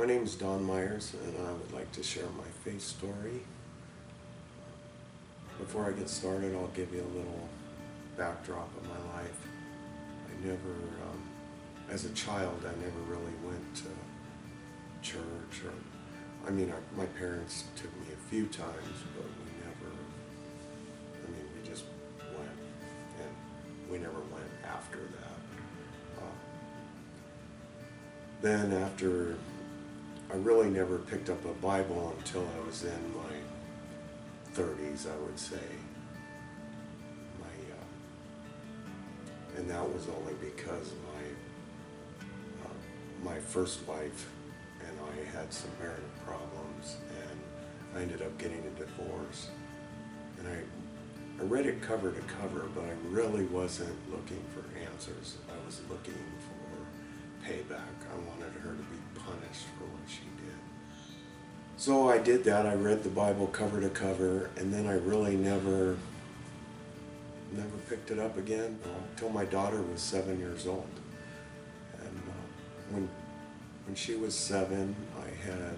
My name is Don Myers, and I would like to share my faith story. Before I get started, I'll give you a little backdrop of my life. As a child, I never really went to church, my parents took me a few times, but we just went, and we never went after that. Then after, I really never picked up a Bible until I was in my 30s, I would say. And that was only because my first wife and I had some marital problems, and I ended up getting a divorce. And I read it cover to cover, but I really wasn't looking for answers. I was looking for payback. I wanted her to be punished for what she did. So I did that. I read the Bible cover to cover, and then I really never picked it up again until my daughter was 7 years old. And when she was 7, I had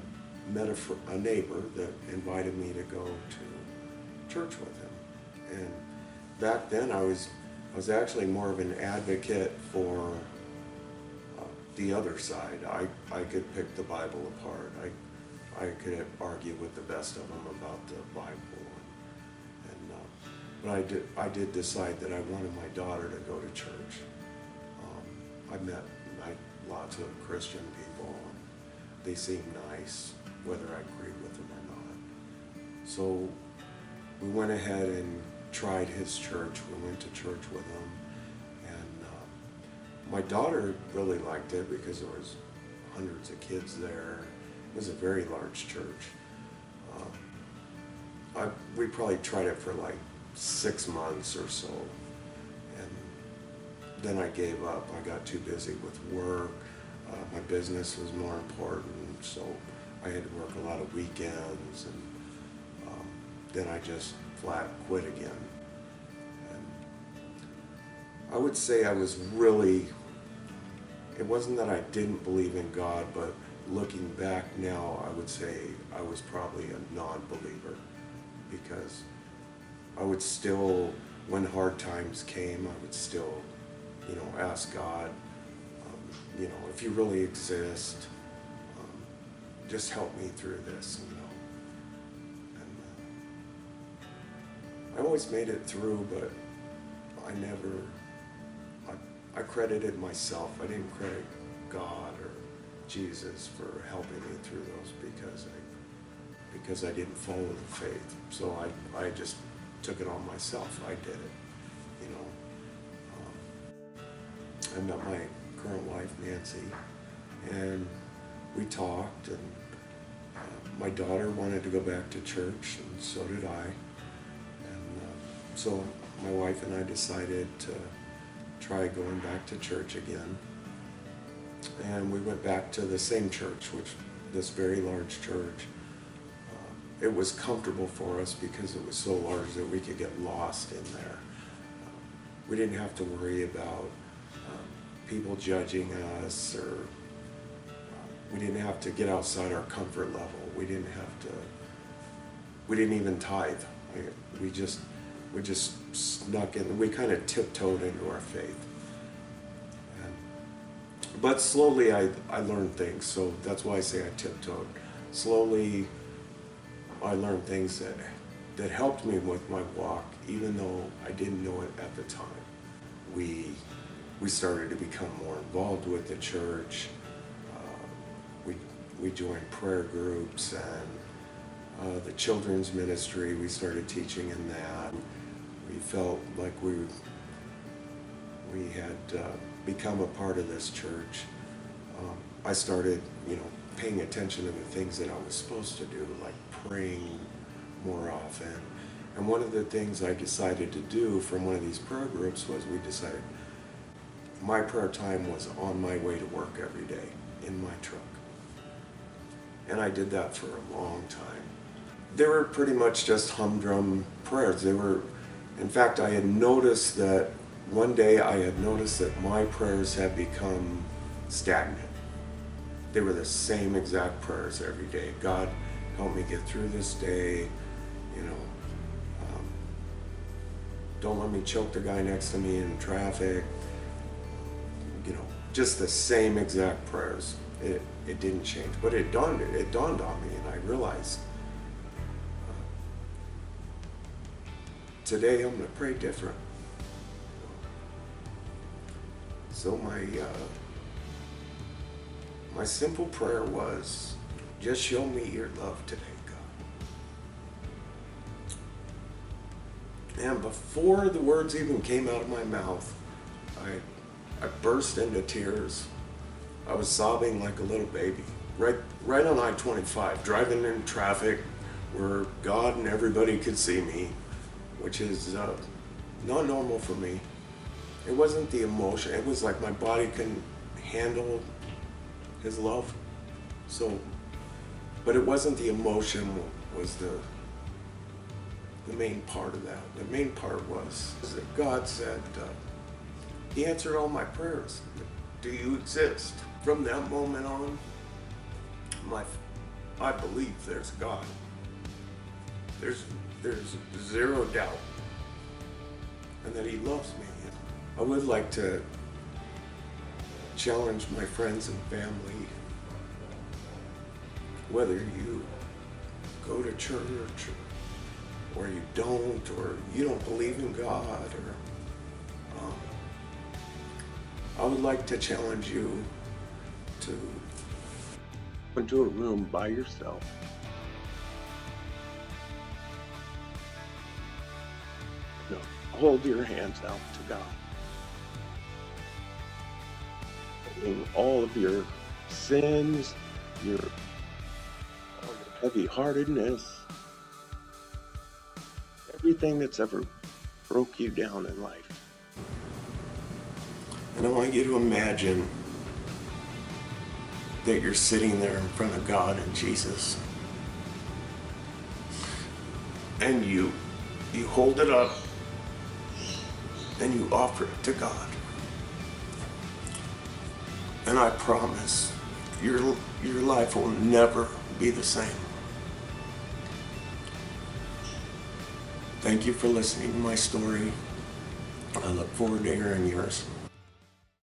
met a neighbor that invited me to go to church with him. And back then I was actually more of an advocate for the other side. I could pick the Bible apart. I could argue with the best of them about the Bible. But I did decide that I wanted my daughter to go to church. I met lots of Christian people, and they seemed nice, whether I agreed with them or not. So we went ahead and tried his church. We went to church with him, and my daughter really liked it because there was hundreds of kids there. It was a very large church. We probably tried it for like 6 months or so, and then I gave up. I got too busy with work. My business was more important, so I had to work a lot of weekends, and then I just flat quit again. And I would say I was really, it wasn't that I didn't believe in God, but looking back now, I would say I was probably a non-believer, because I would still, when hard times came, I would still, ask God, if you really exist, just help me through this, And I always made it through, but I credited myself. I didn't credit God or Jesus for helping me through those because I didn't follow the faith. So I just took it on myself. I did it, I met my current wife, Nancy, and we talked, and my daughter wanted to go back to church, and so did I. And so my wife and I decided to try going back to church again. And we went back to the same church, this very large church. It was comfortable for us because it was so large that we could get lost in there. We didn't have to worry about people judging us, or we didn't have to get outside our comfort level. We didn't even tithe. We just snuck in. We kind of tiptoed into our faith. But slowly I learned things, so that's why I say I tiptoed. Slowly I learned things that helped me with my walk, even though I didn't know it at the time. We started to become more involved with the church. We joined prayer groups, and the children's ministry, we started teaching in that. We felt like we had become a part of this church. I started, paying attention to the things that I was supposed to do, like praying more often. And one of the things I decided to do from one of these prayer groups was we decided my prayer time was on my way to work every day in my truck. And I did that for a long time. They were pretty much just humdrum prayers. In fact, I had noticed that one day my prayers had become stagnant. they were the same exact prayers every day. God, help me get through this day, you know. Don't let me choke the guy next to me in traffic. You know, just the same exact prayers. It didn't change, but it dawned on me, and I realized today I'm gonna pray different. So my simple prayer was, just show me your love today, God. And before the words even came out of my mouth, I burst into tears. I was sobbing like a little baby, right on I-25, driving in traffic where God and everybody could see me, which is not normal for me. It wasn't the emotion, it was like my body couldn't handle his love. So, but it wasn't the emotion was the main part of that. The main part was that God said, he answered all my prayers. Do you exist? From that moment on, I believe there's God. There's zero doubt, and that he loves me. I would like to challenge my friends and family, whether you go to church or you don't, or you don't believe in God, or I would like to challenge you to go into a room by yourself. You know, hold your hands out to God. Holding all of your sins, your heavy-heartedness, everything that's ever broke you down in life. And I want you to imagine that you're sitting there in front of God and Jesus, and you hold it up and you offer it to God. And I promise your life will never be the same. Thank you for listening to my story. I look forward to hearing yours.